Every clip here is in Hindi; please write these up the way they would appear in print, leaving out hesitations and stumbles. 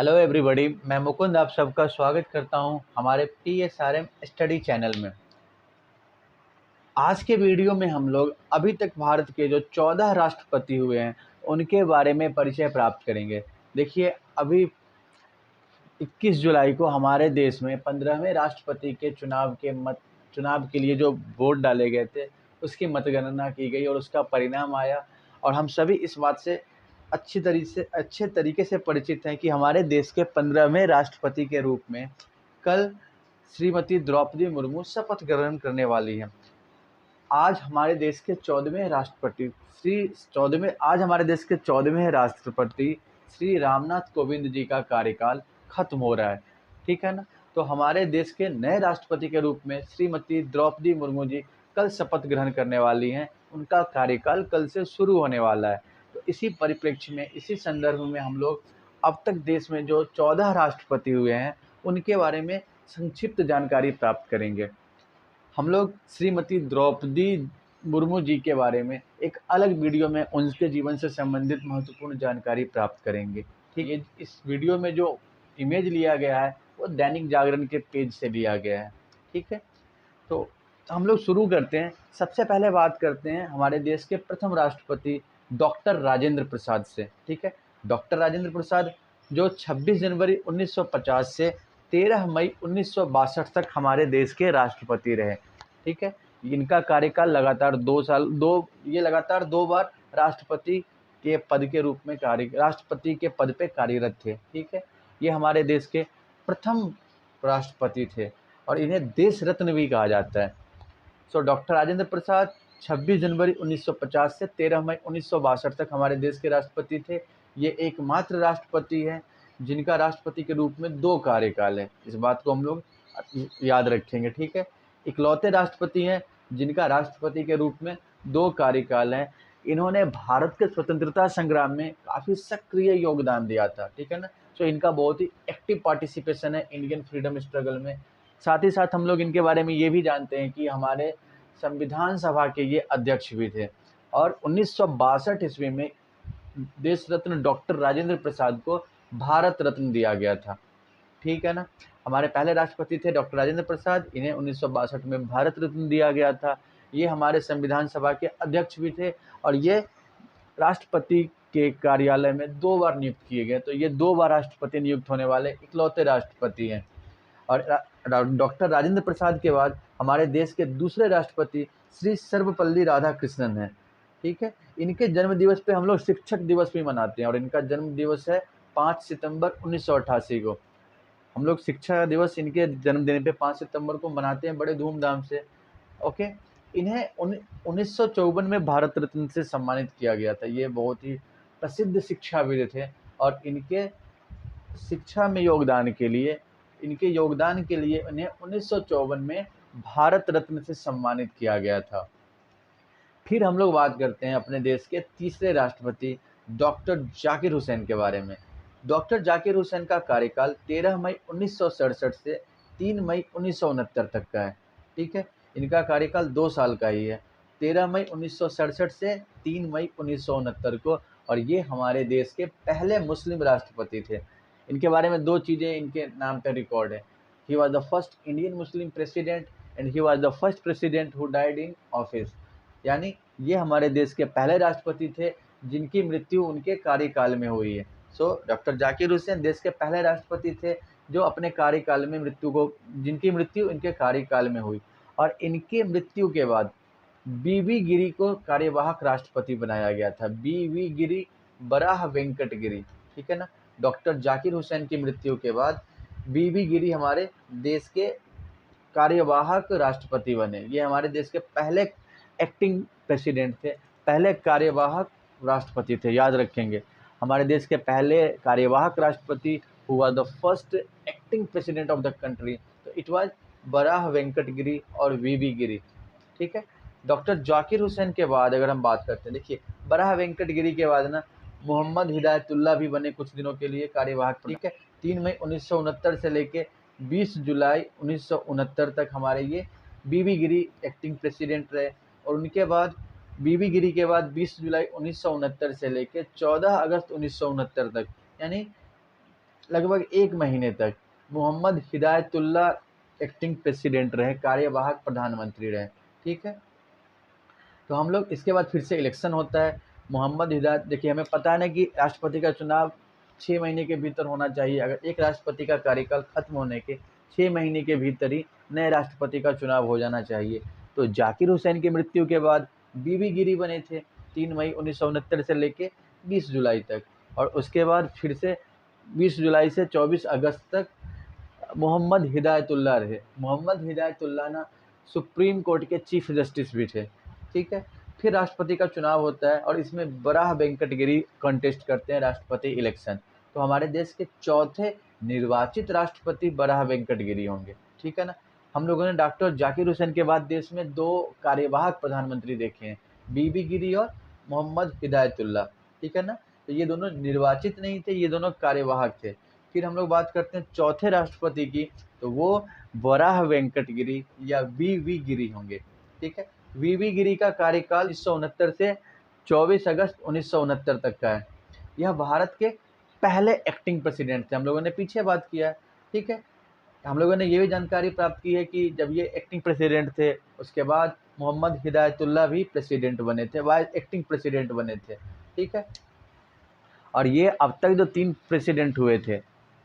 हेलो एवरीबॉडी, मैं मुकुंद आप सबका स्वागत करता हूं हमारे PSRM स्टडी चैनल में। आज के वीडियो में हम लोग अभी तक भारत के जो 14 राष्ट्रपति हुए हैं उनके बारे में परिचय प्राप्त करेंगे। देखिए, अभी 21 जुलाई को हमारे देश में 15वें राष्ट्रपति के चुनाव के लिए जो वोट डाले गए थे उसकी मतगणना की गई और उसका परिणाम आया। और हम सभी इस बात से अच्छे तरीके से परिचित हैं कि हमारे देश के 15वें राष्ट्रपति के रूप में कल श्रीमती द्रौपदी मुर्मू शपथ ग्रहण करने वाली हैं। आज हमारे देश के 14वें राष्ट्रपति श्री रामनाथ कोविंद जी का कार्यकाल खत्म हो रहा है, ठीक है ना। तो हमारे देश के नए राष्ट्रपति के रूप में श्रीमती द्रौपदी मुर्मू जी कल शपथ ग्रहण करने वाली हैं। उनका कार्यकाल कल से शुरू होने वाला है। तो इसी परिप्रेक्ष्य में, इसी संदर्भ में हम लोग अब तक देश में जो 14 राष्ट्रपति हुए हैं उनके बारे में संक्षिप्त जानकारी प्राप्त करेंगे। हम लोग श्रीमती द्रौपदी मुर्मू जी के बारे में एक अलग वीडियो में उनके जीवन से संबंधित महत्वपूर्ण जानकारी प्राप्त करेंगे, ठीक है। इस वीडियो में जो इमेज लिया गया है वो दैनिक जागरण के पेज से लिया गया है, ठीक है। तो हम लोग शुरू करते हैं। सबसे पहले बात करते हैं हमारे देश के प्रथम राष्ट्रपति डॉक्टर राजेंद्र प्रसाद से, ठीक है। डॉक्टर राजेंद्र प्रसाद जो 26 जनवरी 1950 से 13 मई 1962 तक हमारे देश के राष्ट्रपति रहे, ठीक है। इनका कार्यकाल लगातार लगातार 2 बार राष्ट्रपति के पद पे कार्यरत थे, ठीक है। ये हमारे देश के प्रथम राष्ट्रपति थे और इन्हें देश रत्न भी कहा जाता है। डॉक्टर राजेंद्र प्रसाद 26 जनवरी 1950 से 13 मई 1962 तक हमारे देश के राष्ट्रपति थे। ये एकमात्र राष्ट्रपति हैं जिनका राष्ट्रपति के रूप में 2 कार्यकाल है। इस बात को हम लोग याद रखेंगे, ठीक है। इकलौते राष्ट्रपति हैं जिनका राष्ट्रपति के रूप में 2 कार्यकाल हैं। इन्होंने भारत के स्वतंत्रता संग्राम में काफ़ी सक्रिय योगदान दिया था, ठीक है ना। इनका बहुत ही एक्टिव पार्टिसिपेशन है इंडियन फ्रीडम स्ट्रगल में। साथ ही साथ हम लोग इनके बारे में ये भी जानते हैं कि हमारे संविधान सभा के ये अध्यक्ष भी थे और 1962 ईस्वी में देश रत्न डॉक्टर राजेंद्र प्रसाद को भारत रत्न दिया गया था, ठीक है ना। हमारे पहले राष्ट्रपति थे डॉक्टर राजेंद्र प्रसाद, इन्हें 1962 में भारत रत्न दिया गया था। ये हमारे संविधान सभा के अध्यक्ष भी थे और ये राष्ट्रपति के कार्यालय में 2 बार नियुक्त किए गए। तो ये 2 बार राष्ट्रपति नियुक्त होने वाले इकलौते राष्ट्रपति हैं। और डॉक्टर राजेंद्र प्रसाद के बाद हमारे देश के दूसरे राष्ट्रपति श्री सर्वपल्ली राधाकृष्णन हैं, ठीक है। इनके जन्म दिवस पे हम लोग शिक्षक दिवस भी मनाते हैं और इनका जन्म दिवस है 5 सितंबर 1988 को। हम लोग शिक्षा दिवस इनके जन्मदिन पे 5 सितंबर को मनाते हैं बड़े धूमधाम से, ओके। इन्हें 1954 में भारत रत्न से सम्मानित किया गया था। ये बहुत ही प्रसिद्ध शिक्षाविद थे और इनके योगदान के लिए इन्हें 1954 में भारत रत्न से सम्मानित किया गया था। फिर हम लोग बात करते हैं अपने देश के तीसरे राष्ट्रपति डॉक्टर जाकिर हुसैन के बारे में। डॉक्टर जाकिर हुसैन का कार्यकाल 13 मई 1967 से 3 मई 1969 तक का है, ठीक है। इनका कार्यकाल 2 साल का ही है, 13 मई 1967 से 3 मई 1969 को। और ये हमारे देश के पहले मुस्लिम राष्ट्रपति थे। इनके बारे में 2 चीज़ें इनके नाम पर रिकॉर्ड है। He was the first Indian Muslim president and he was the first president who died in office. यानी ये हमारे देश के पहले राष्ट्रपति थे जिनकी मृत्यु उनके कार्यकाल में हुई है। डॉक्टर जाकिर हुसैन देश के पहले राष्ट्रपति थे जो अपने कार्यकाल में जिनकी मृत्यु इनके कार्यकाल में हुई। और इनके मृत्यु के बाद बीवी गिरी को कार्यवाहक राष्ट्रपति बनाया गया था। बीवी गिरी, बराह वेंकट गिरी, ठीक है ना। डॉक्टर जाकिर हुसैन की मृत्यु के बाद बीवी गिरी हमारे देश के कार्यवाहक राष्ट्रपति बने। ये हमारे देश के पहले एक्टिंग प्रेसिडेंट थे, पहले कार्यवाहक राष्ट्रपति थे, याद रखेंगे। हमारे देश के पहले कार्यवाहक राष्ट्रपति हुआ the first acting president of the country, तो इट वाज बराह वेंकट गिरी और वीवी गिरी, ठीक है। डॉक्टर जाकिर हुसैन के बाद अगर हम बात करते हैं, देखिए बराह वेंकट गिरी के बाद ना मोहम्मद हिदायतुल्लाह भी बने कुछ दिनों के लिए कार्यवाहक, ठीक है। 3 मई 1969 से लेके 20 जुलाई 1969 तक हमारे ये बीवी गिरी एक्टिंग प्रेसिडेंट रहे। और उनके बाद बीवी गिरी के बाद 20 जुलाई 1969 से लेकर 14 अगस्त 1969 तक, यानी लगभग 1 महीने तक मोहम्मद हिदायतुल्लाह एक्टिंग प्रेसिडेंट रहे, कार्यवाहक प्रधानमंत्री रहे। ठीक है, तो हम लोग इसके बाद फिर से इलेक्शन होता है। मोहम्मद हिदायत, देखिए हमें पता है ना कि राष्ट्रपति का चुनाव 6 महीने के भीतर होना चाहिए। अगर एक राष्ट्रपति का कार्यकाल खत्म होने के 6 महीने के भीतर ही नए राष्ट्रपति का चुनाव हो जाना चाहिए। तो जाकिर हुसैन की मृत्यु के बाद बीबी गिरी बने थे 3 मई 1969 से लेके 20 जुलाई तक, और उसके बाद फिर से 20 जुलाई से 24 अगस्त तक मोहम्मद हिदायतुल्लाह रहे। मोहम्मद हिदायतुल्लाह ना सुप्रीम कोर्ट के चीफ जस्टिस भी थे। ठीक है, फिर राष्ट्रपति का चुनाव होता है और इसमें बराह वेंकटगिरी कंटेस्ट करते हैं राष्ट्रपति इलेक्शन। तो हमारे देश के चौथे निर्वाचित राष्ट्रपति बराह वेंकटगिरी होंगे। ठीक है ना, हम लोगों ने डॉक्टर जाकिर हुसैन के बाद देश में 2 कार्यवाहक प्रधानमंत्री देखे हैं, बीबी गिरी और मोहम्मद हिदायतुल्लाह। ठीक है ना, तो ये दोनों निर्वाचित नहीं थे, ये दोनों कार्यवाहक थे। फिर हम लोग बात करते हैं चौथे राष्ट्रपति की, तो वो बराह वेंकटगिरी या वी गिरी होंगे। ठीक है, वी गिरी का कार्यकाल 1969 से 24 अगस्त 1969 तक का है। यह भारत के पहले एक्टिंग प्रेसिडेंट थे, हम लोगों ने पीछे बात किया है। ठीक है, हम लोगों ने ये भी जानकारी प्राप्त की है कि जब ये एक्टिंग प्रेसिडेंट थे, उसके बाद मोहम्मद हिदायतुल्लाह भी प्रेसिडेंट बने थे, वाइस एक्टिंग प्रेसिडेंट बने थे। ठीक है, और ये अब तक जो 3 प्रेसिडेंट हुए थे,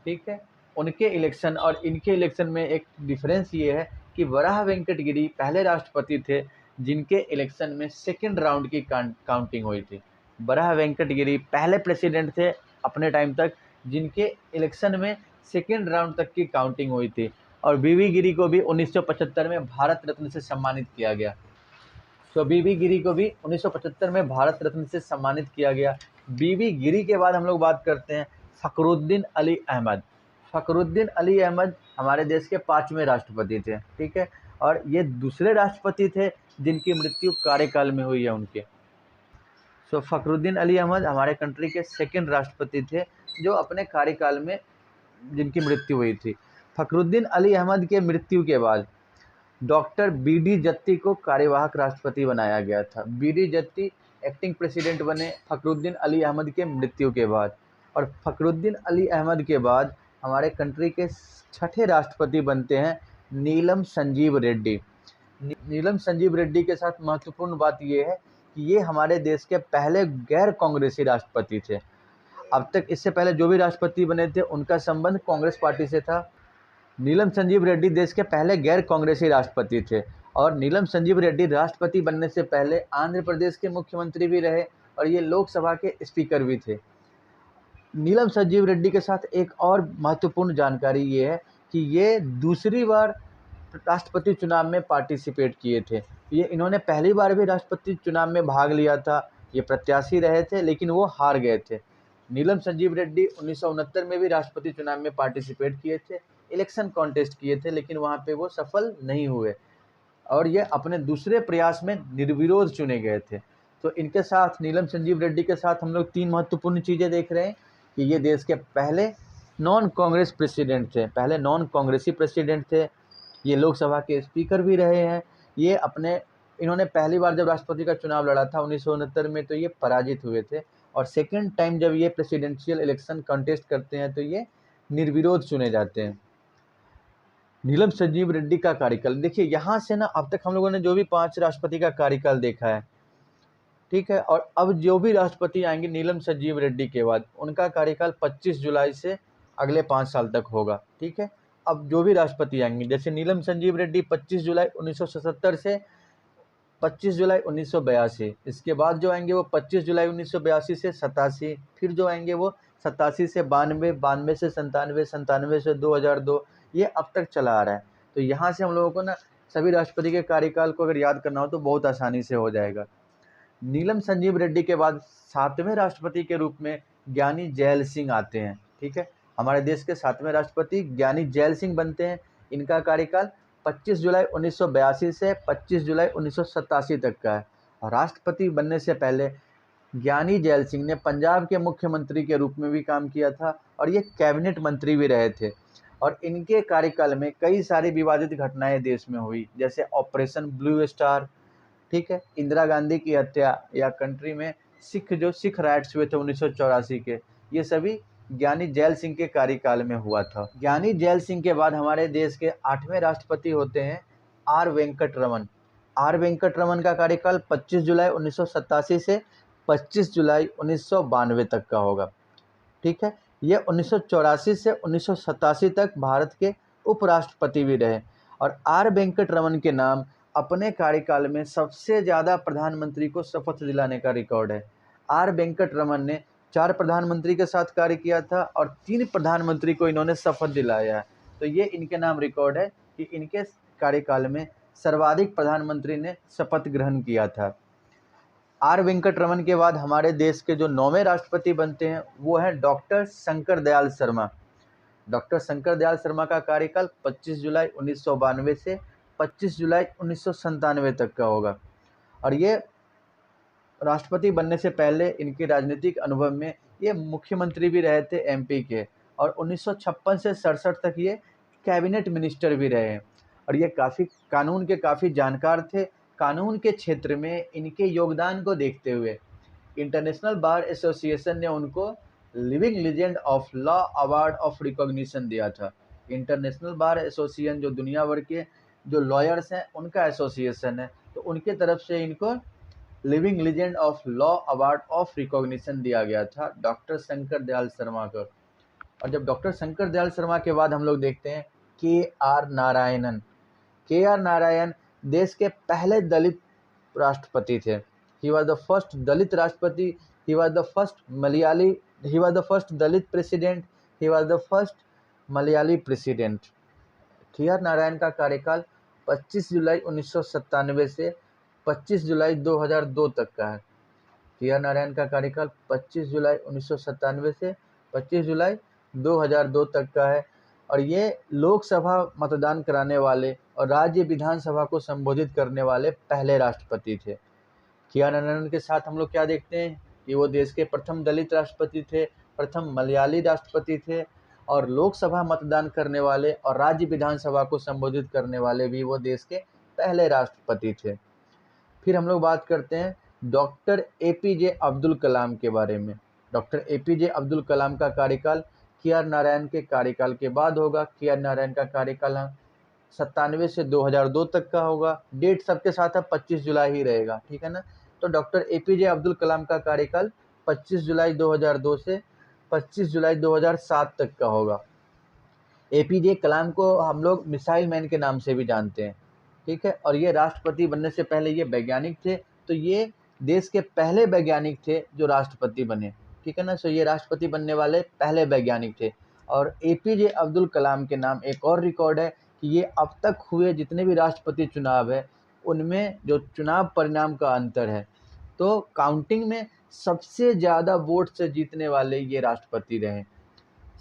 ठीक है, उनके इलेक्शन और इनके इलेक्शन में एक डिफरेंस ये है कि बराह वेंकटगिरी पहले राष्ट्रपति थे जिनके इलेक्शन में सेकेंड राउंड की काउंटिंग हुई थी। बराह वेंकटगिरी पहले प्रेसिडेंट थे अपने टाइम तक जिनके इलेक्शन में सेकेंड राउंड तक की काउंटिंग हुई थी। और बीवी गिरी को भी 1975 में भारत रत्न से सम्मानित किया गया। तो बीबी गिरी को भी 1975 में भारत रत्न से सम्मानित किया गया। बीबी गिरी के बाद हम लोग बात करते हैं फ़खरुद्दीन अली अहमद। फ़खरुद्दीन अली अहमद हमारे देश के 5वें राष्ट्रपति थे। ठीक है, और ये दूसरे राष्ट्रपति थे जिनकी मृत्यु कार्यकाल में हुई है उनके। सो फ़खरुद्दीन अली अहमद हमारे कंट्री के सेकंड राष्ट्रपति थे जो अपने कार्यकाल में जिनकी मृत्यु हुई थी। फ़खरुद्दीन अली अहमद के मृत्यु के बाद डॉक्टर बी.डी. जत्ती को कार्यवाहक राष्ट्रपति बनाया गया था। बी.डी. जत्ती एक्टिंग प्रेसिडेंट बने फ़खरुद्दीन अली अहमद के मृत्यु के बाद। और फ़खरुद्दीन अली अहमद के बाद हमारे कंट्री के 6ठे राष्ट्रपति बनते हैं नीलम संजीव रेड्डी। नीलम संजीव रेड्डी के साथ महत्वपूर्ण बात यह है कि ये हमारे देश के पहले गैर कांग्रेसी राष्ट्रपति थे। अब तक इससे पहले जो भी राष्ट्रपति बने थे उनका संबंध कांग्रेस पार्टी से था। नीलम संजीव रेड्डी देश के पहले गैर कांग्रेसी राष्ट्रपति थे, और नीलम संजीव रेड्डी राष्ट्रपति बनने से पहले आंध्र प्रदेश के मुख्यमंत्री भी रहे और ये लोकसभा के स्पीकर भी थे। नीलम संजीव रेड्डी के साथ एक और महत्वपूर्ण जानकारी ये है कि ये दूसरी बार राष्ट्रपति चुनाव में पार्टिसिपेट किए थे। ये इन्होंने पहली बार भी राष्ट्रपति चुनाव में भाग लिया था, ये प्रत्याशी रहे थे लेकिन वो हार गए थे। नीलम संजीव रेड्डी 1969 में भी राष्ट्रपति चुनाव में पार्टिसिपेट किए थे, इलेक्शन कॉन्टेस्ट किए थे, लेकिन वहाँ पे वो सफल नहीं हुए और ये अपने दूसरे प्रयास में निर्विरोध चुने गए थे। तो इनके साथ, नीलम संजीव रेड्डी के साथ हम लोग 3 महत्वपूर्ण चीज़ें देख रहे हैं कि ये देश के पहले नॉन कांग्रेस प्रेसिडेंट थे, पहले नॉन कांग्रेसी प्रेसिडेंट थे, ये लोकसभा के स्पीकर भी रहे हैं। ये इन्होंने पहली बार जब राष्ट्रपति का चुनाव लड़ा था 1969 में तो ये पराजित हुए थे, और सेकेंड टाइम जब ये प्रेसिडेंशियल इलेक्शन कंटेस्ट करते हैं तो ये निर्विरोध चुने जाते हैं। नीलम संजीव रेड्डी का कार्यकाल देखिए, यहाँ से ना अब तक हम लोगों ने जो भी 5 राष्ट्रपति का कार्यकाल देखा है, ठीक है, और अब जो भी राष्ट्रपति आएंगे नीलम संजीव रेड्डी के बाद उनका कार्यकाल 25 जुलाई से अगले 5 साल तक होगा। ठीक है, अब जो भी राष्ट्रपति आएंगे, जैसे नीलम संजीव रेड्डी 25 जुलाई 1977 से 25 जुलाई 1982, इसके बाद जो आएंगे वो 25 जुलाई 1982 से 87, फिर जो आएंगे वो 87 से 92, 92 से 97, 97 से 2002, ये अब तक चला आ रहा है। तो यहाँ से हम लोगों को ना सभी राष्ट्रपति के कार्यकाल को अगर याद करना हो तो बहुत आसानी से हो जाएगा। नीलम संजीव रेड्डी के बाद 7वें राष्ट्रपति के रूप में ज्ञानी जैल सिंह आते हैं। ठीक है, हमारे देश के 7वें राष्ट्रपति ज्ञानी जैल सिंह बनते हैं। इनका कार्यकाल 25 जुलाई 1982 से 25 जुलाई 1987 तक का है। और राष्ट्रपति बनने से पहले ज्ञानी जैल सिंह ने पंजाब के मुख्यमंत्री के रूप में भी काम किया था और ये कैबिनेट मंत्री भी रहे थे। और इनके कार्यकाल में कई सारी विवादित घटनाएं देश में हुई, जैसे ऑपरेशन ब्लू स्टार, ठीक है, इंदिरा गांधी की हत्या, या कंट्री में सिख राइट्स हुए थे 1984 के, ये सभी ज्ञानी जैल सिंह के कार्यकाल में हुआ था। ज्ञानी जैल सिंह के बाद हमारे देश के 8वें राष्ट्रपति होते हैं आर वेंकट रमन। आर वेंकट रमन का कार्यकाल 25 जुलाई 1987 से 25 जुलाई 1992 तक का होगा। ठीक है, ये 1984 से 1987 तक भारत के उपराष्ट्रपति भी रहे और आर वेंकट रमन के नाम अपने कार्यकाल में सबसे ज़्यादा प्रधानमंत्री को शपथ दिलाने का रिकॉर्ड है। आर वेंकट रमन ने 4 प्रधानमंत्री के साथ कार्य किया था और 3 प्रधानमंत्री को इन्होंने शपथ दिलाया है। तो ये इनके नाम रिकॉर्ड है कि इनके कार्यकाल में सर्वाधिक प्रधानमंत्री ने शपथ ग्रहण किया था। आर वेंकट रमन के बाद हमारे देश के जो 9वें राष्ट्रपति बनते हैं वो है डॉक्टर शंकर दयाल शर्मा। डॉक्टर शंकर दयाल शर्मा का कार्यकाल 25 जुलाई 1992 से 25 जुलाई 1997 तक का होगा और ये राष्ट्रपति बनने से पहले इनके राजनीतिक अनुभव में ये मुख्यमंत्री भी रहे थे एमपी के और 1956 से 67 तक ये कैबिनेट मिनिस्टर भी रहे हैं और ये कानून के काफ़ी जानकार थे। कानून के क्षेत्र में इनके योगदान को देखते हुए इंटरनेशनल बार एसोसिएशन ने उनको living legend of law award of recognition दिया था। इंटरनेशनल बार एसोसिएशन जो दुनिया भर के जो लॉयर्स हैं उनका एसोसिएशन है, तो उनके तरफ से इनको living legend of law award of recognition दिया गया था डॉक्टर शंकर दयाल शर्मा को। और जब डॉक्टर शंकर दयाल शर्मा के बाद हम लोग देखते हैं के आर नारायणन। के आर नारायण देश के पहले दलित राष्ट्रपति थे। ही वॉज द फर्स्ट दलित राष्ट्रपति, he was the first Malayali, he was the first Dalit president, he was the first Malayali president. के आर नारायण का कार्यकाल 25 जुलाई 1997 से 25 जुलाई 2002 तक का है। के आर नारायण का कार्यकाल 25 जुलाई 1997 से 25 जुलाई 2002 तक का है और ये लोकसभा मतदान कराने वाले और राज्य विधानसभा को संबोधित करने वाले पहले राष्ट्रपति थे। के आर नारायण के साथ हम लोग क्या देखते हैं कि वो देश के प्रथम दलित राष्ट्रपति थे, प्रथम मलयाली राष्ट्रपति थे और लोकसभा मतदान करने वाले और राज्य विधानसभा को संबोधित करने वाले भी वो देश के पहले राष्ट्रपति थे। फिर हम लोग बात करते हैं डॉक्टर एपीजे अब्दुल कलाम के बारे में। डॉक्टर एपीजे अब्दुल कलाम का कार्यकाल के आर नारायण के कार्यकाल के बाद होगा। के आर नारायण का कार्यकाल 97 से 2002 तक का होगा। डेट सबके साथ 25 जुलाई ही रहेगा, ठीक है ना। तो डॉक्टर एपीजे अब्दुल कलाम का कार्यकाल 25 जुलाई 2002 से 25 जुलाई 2007 तक का होगा। एपीजे कलाम को हम लोग मिसाइल मैन के नाम से भी जानते हैं, ठीक है। और ये राष्ट्रपति बनने से पहले ये वैज्ञानिक थे, तो ये देश के पहले वैज्ञानिक थे जो राष्ट्रपति बने, ठीक है ना। सो ये राष्ट्रपति बनने वाले पहले वैज्ञानिक थे। और एपीजे अब्दुल कलाम के नाम एक और रिकॉर्ड है कि ये अब तक हुए जितने भी राष्ट्रपति चुनाव है उनमें जो चुनाव परिणाम का अंतर है, तो काउंटिंग में सबसे ज़्यादा वोट से जीतने वाले ये राष्ट्रपति रहे।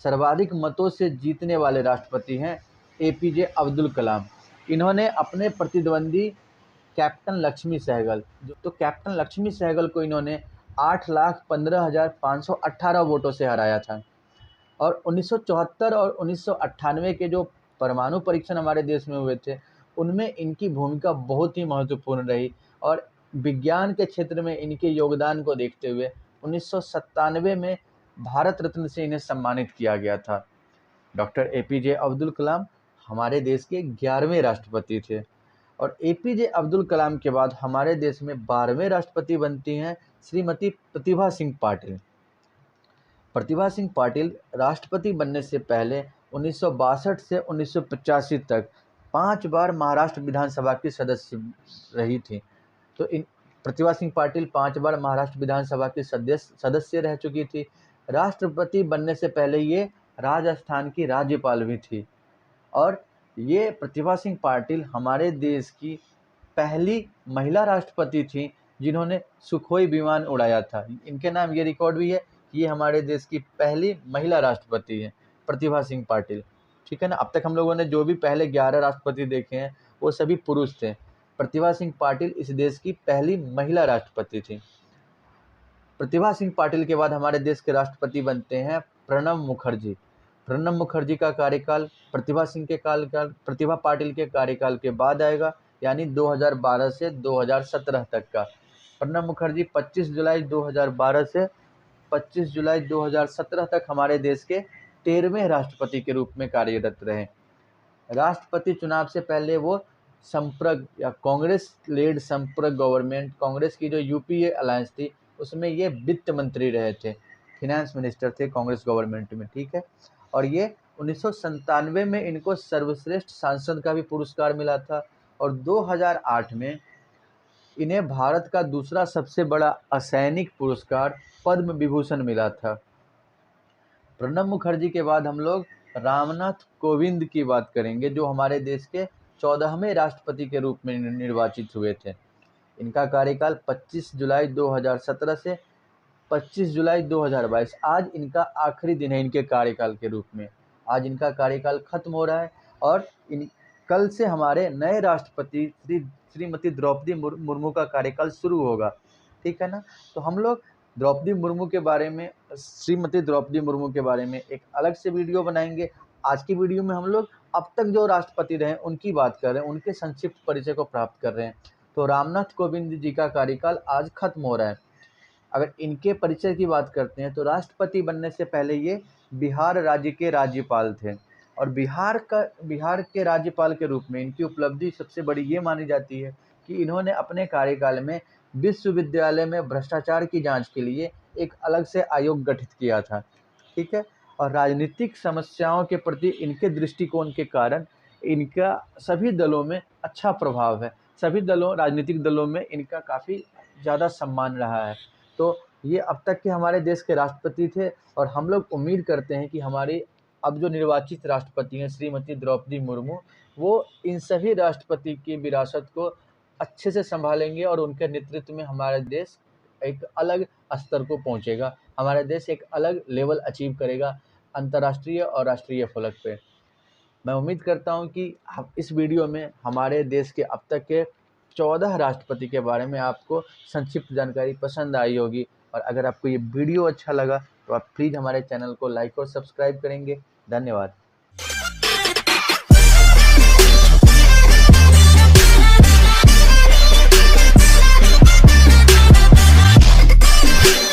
सर्वाधिक मतों से जीतने वाले राष्ट्रपति हैं एपीजे अब्दुल कलाम। इन्होंने अपने प्रतिद्वंदी कैप्टन लक्ष्मी सहगल, तो कैप्टन लक्ष्मी सहगल को इन्होंने 8,15,518 वोटों से हराया था। और 1974 और 1998 के जो परमाणु परीक्षण हमारे देश में हुए थे उनमें इनकी भूमिका बहुत ही महत्वपूर्ण रही और विज्ञान के क्षेत्र में इनके योगदान को देखते हुए 1997 में भारत रत्न से इन्हें सम्मानित किया गया था। डॉक्टर एपीजे अब्दुल कलाम हमारे देश के 11वें राष्ट्रपति थे। और एपीजे अब्दुल कलाम के बाद हमारे देश में 12वें राष्ट्रपति बनती हैं श्रीमती प्रतिभा सिंह पाटिल। प्रतिभा सिंह पाटिल राष्ट्रपति बनने से पहले 1962 से 1985 तक 5 बार महाराष्ट्र विधानसभा की सदस्य रही थी। तो इन प्रतिभा सिंह पाटिल 5 बार महाराष्ट्र विधानसभा की सदस्य रह चुकी थी। राष्ट्रपति बनने से पहले ये राजस्थान की राज्यपाल भी थी। और ये प्रतिभा सिंह पाटिल हमारे देश की पहली महिला राष्ट्रपति थी जिन्होंने सुखोई विमान उड़ाया था। इनके नाम ये रिकॉर्ड भी है कि ये हमारे देश की पहली महिला राष्ट्रपति है, प्रतिभा सिंह पाटिल, ठीक है ना। अब तक हम लोगों ने जो भी पहले 11 राष्ट्रपति देखे हैं वो सभी पुरुष थे। प्रतिभा सिंह पाटिल इस देश की पहली महिला राष्ट्रपति थी। प्रतिभा सिंह पाटिल के बाद हमारे देश के राष्ट्रपति बनते हैं प्रणब मुखर्जी। प्रणब मुखर्जी का कार्यकाल प्रतिभा पाटिल के कार्यकाल के बाद आएगा, यानी 2012 से 2017 तक का। प्रणब मुखर्जी 25 जुलाई 2012 से 25 जुलाई 2017 तक हमारे देश के 13वें राष्ट्रपति के रूप में कार्यरत रहे। राष्ट्रपति चुनाव से पहले वो संप्रग या कांग्रेस लेड संप्रग गवर्नमेंट, कांग्रेस की जो यूपीए अलायंस थी उसमें ये वित्त मंत्री रहे थे, फिनेंस मिनिस्टर थे कांग्रेस गवर्नमेंट में, ठीक है। और ये 1997 में इनको सर्वश्रेष्ठ सांसद का भी पुरस्कार मिला था और 2008 में इन्हें भारत का दूसरा सबसे बड़ा असैनिक पुरस्कार पद्म विभूषण मिला था। प्रणब मुखर्जी के बाद हम लोग रामनाथ कोविंद की बात करेंगे, जो हमारे देश के 14वें राष्ट्रपति के रूप में निर्वाचित हुए थे। इनका कार्यकाल 25 जुलाई 2017 से 25 जुलाई 2022, आज इनका आखिरी दिन है इनके कार्यकाल के रूप में। आज इनका कार्यकाल खत्म हो रहा है और कल से हमारे नए राष्ट्रपति श्रीमती द्रौपदी मुर्मू का कार्यकाल शुरू होगा, ठीक है ना। तो हम लोग द्रौपदी मुर्मू के बारे में, श्रीमती द्रौपदी मुर्मू के बारे में एक अलग से वीडियो बनाएंगे। आज की वीडियो में हम लोग अब तक जो राष्ट्रपति रहे उनकी बात कर रहे हैं, उनके संक्षिप्त परिचय को प्राप्त कर रहे हैं। तो रामनाथ कोविंद जी का कार्यकाल आज खत्म हो रहा है। अगर इनके परिचय की बात करते हैं तो राष्ट्रपति बनने से पहले ये बिहार राज्य के राज्यपाल थे और बिहार के राज्यपाल के रूप में इनकी उपलब्धि सबसे बड़ी ये मानी जाती है कि इन्होंने अपने कार्यकाल में विश्वविद्यालय में भ्रष्टाचार की जांच के लिए एक अलग से आयोग गठित किया था, ठीक है। और राजनीतिक समस्याओं के प्रति इनके दृष्टिकोण के कारण इनका सभी दलों में अच्छा प्रभाव है, सभी राजनीतिक दलों में इनका काफ़ी ज़्यादा सम्मान रहा है। तो ये अब तक के हमारे देश के राष्ट्रपति थे और हम लोग उम्मीद करते हैं कि हमारी अब जो निर्वाचित राष्ट्रपति हैं श्रीमती द्रौपदी मुर्मू, वो इन सभी राष्ट्रपति की विरासत को अच्छे से संभालेंगे और उनके नेतृत्व में हमारा देश एक अलग स्तर को पहुंचेगा, हमारा देश एक अलग लेवल अचीव करेगा अंतर्राष्ट्रीय और राष्ट्रीय फलक पे। मैं उम्मीद करता हूं कि इस वीडियो में हमारे देश के अब तक के 14 राष्ट्रपति के बारे में आपको संक्षिप्त जानकारी पसंद आई होगी। और अगर आपको ये वीडियो अच्छा लगा तो आप प्लीज़ हमारे चैनल को लाइक और सब्सक्राइब करेंगे। धन्यवाद।